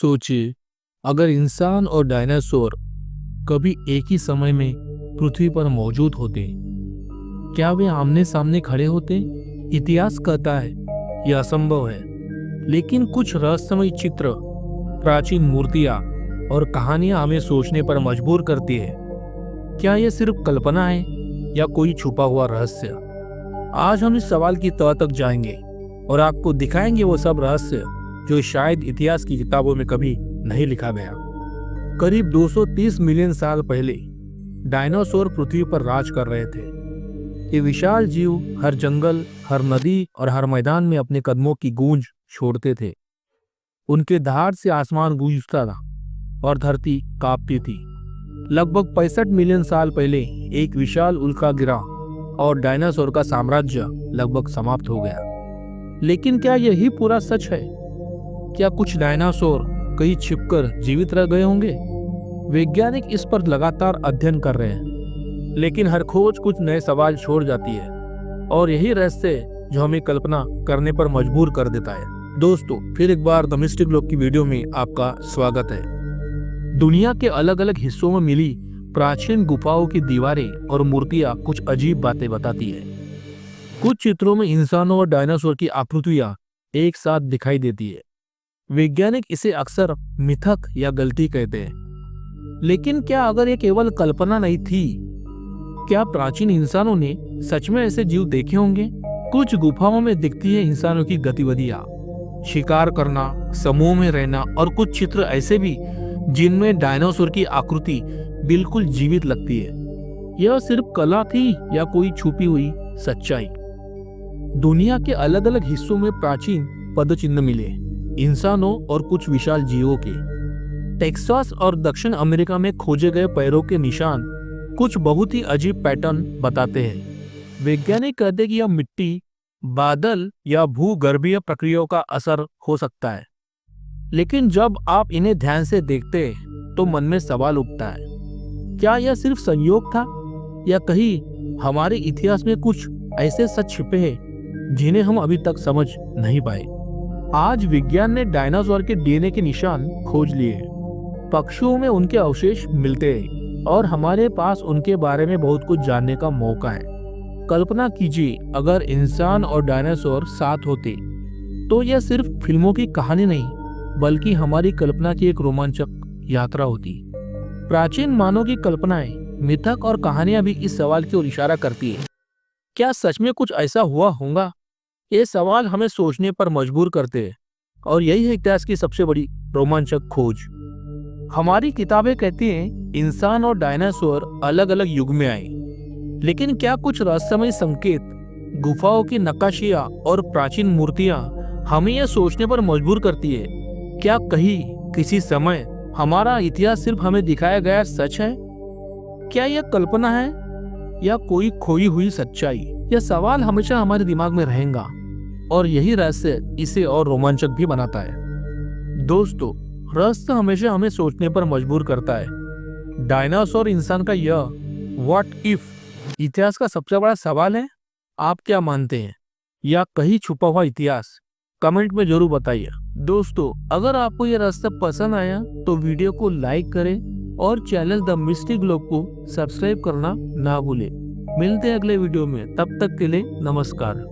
सोचिए, अगर इंसान और डायनासोर कभी एक ही समय में पृथ्वी पर मौजूद होते, क्या वे आमने सामने खड़े होते? इतिहास कहता है यह असंभव है, लेकिन कुछ रहस्यमय चित्र, प्राचीन मूर्तियां और कहानियां हमें सोचने पर मजबूर करती है। क्या यह सिर्फ कल्पना है या कोई छुपा हुआ रहस्य? आज हम इस सवाल की तह तक जाएंगे और आपको दिखाएंगे वो सब रहस्य जो शायद इतिहास की किताबों में कभी नहीं लिखा गया। करीब 230 मिलियन साल पहले डायनासोर पृथ्वी पर राज कर रहे थे। ये विशाल जीव हर जंगल, हर नदी और हर मैदान में अपने कदमों की गूंज छोड़ते थे। उनके दहाड़ से आसमान गूंजता था और धरती कांपती थी। लगभग 65 मिलियन साल पहले एक विशाल उल्का गिरा और डायनासोर का साम्राज्य लगभग समाप्त हो गया। लेकिन क्या यही पूरा सच है? क्या कुछ डायनासोर कहीं छिपकर जीवित रह गए होंगे? वैज्ञानिक इस पर लगातार अध्ययन कर रहे हैं, लेकिन हर खोज कुछ नए सवाल छोड़ जाती है और यही रहस्य जो हमें कल्पना करने पर मजबूर कर देता है। दोस्तों, फिर एक बार द मिस्ट्री ग्लोब की वीडियो में आपका स्वागत है। दुनिया के अलग अलग हिस्सों में मिली प्राचीन गुफाओं की दीवारें और मूर्तियां कुछ अजीब बातें बताती है। कुछ चित्रों में इंसानों और डायनासोर की आकृतियां एक साथ दिखाई देती है। वैज्ञानिक इसे अक्सर मिथक या गलती कहते हैं, लेकिन क्या अगर ये केवल कल्पना नहीं थी? क्या प्राचीन इंसानों ने सच में ऐसे जीव देखे होंगे? कुछ गुफाओं में दिखती है इंसानों की गतिविधियां, शिकार करना, समूह में रहना, और कुछ चित्र ऐसे भी जिनमें डायनासोर की आकृति बिल्कुल जीवित लगती है। यह सिर्फ कला थी या कोई छुपी हुई सच्चाई? दुनिया के अलग अलग हिस्सों में प्राचीन पदचिन्ह मिले, इंसानों और कुछ विशाल जीवों के। टेक्सास और दक्षिण अमेरिका में खोजे गए पैरों के निशान कुछ बहुत ही अजीब पैटर्न बताते हैं। वैज्ञानिक कहते हैं कि यह मिट्टी, बादल या भूगर्भीय प्रक्रियाओं का असर हो सकता है। लेकिन जब आप इन्हें ध्यान से देखते हैं तो मन में सवाल उठता है, क्या यह सिर्फ संयोग था या कहीं हमारे इतिहास में कुछ ऐसे सच छिपे हैं जिन्हें हम अभी तक समझ नहीं पाए? आज विज्ञान ने डायनासोर के डीएनए के निशान खोज लिए हैं। पक्षियों में उनके अवशेष मिलते हैं और हमारे पास उनके बारे में बहुत कुछ जानने का मौका है। कल्पना कीजिए, अगर इंसान और डायनासोर साथ होते तो यह सिर्फ फिल्मों की कहानी नहीं, बल्कि हमारी कल्पना की एक रोमांचक यात्रा होती। प्राचीन मानव की कल्पनाएं, मिथक और कहानियां भी इस सवाल की ओर इशारा करती है, क्या सच में कुछ ऐसा हुआ होगा? ये सवाल हमें सोचने पर मजबूर करते हैं और यही है इतिहास की सबसे बड़ी रोमांचक खोज। हमारी किताबें कहती हैं इंसान और डायनासोर अलग अलग युग में आए, लेकिन क्या कुछ रहस्यमय संकेत, गुफाओं की नक्काशियां और प्राचीन मूर्तियां हमें यह सोचने पर मजबूर करती है, क्या कहीं किसी समय हमारा इतिहास सिर्फ हमें दिखाया गया सच है? क्या यह कल्पना है या कोई खोई हुई सच्चाई? यह सवाल हमेशा हमारे दिमाग में रहेगा और यही रहस्य इसे और रोमांचक भी बनाता है। दोस्तों, रहस्य हमेशा हमें सोचने पर मजबूर करता है। डायनासोर इंसान का यह व्हाट इफ इतिहास का सबसे बड़ा सवाल है। आप क्या मानते हैं, या कहीं छुपा हुआ इतिहास? कमेंट में जरूर बताइए। दोस्तों, अगर आपको यह रहस्य पसंद आया तो वीडियो को लाइक करें और चैनल द मिस्ट्री ग्लोब को सब्सक्राइब करना ना भूलें। मिलते हैं अगले वीडियो में, तब तक के लिए नमस्कार।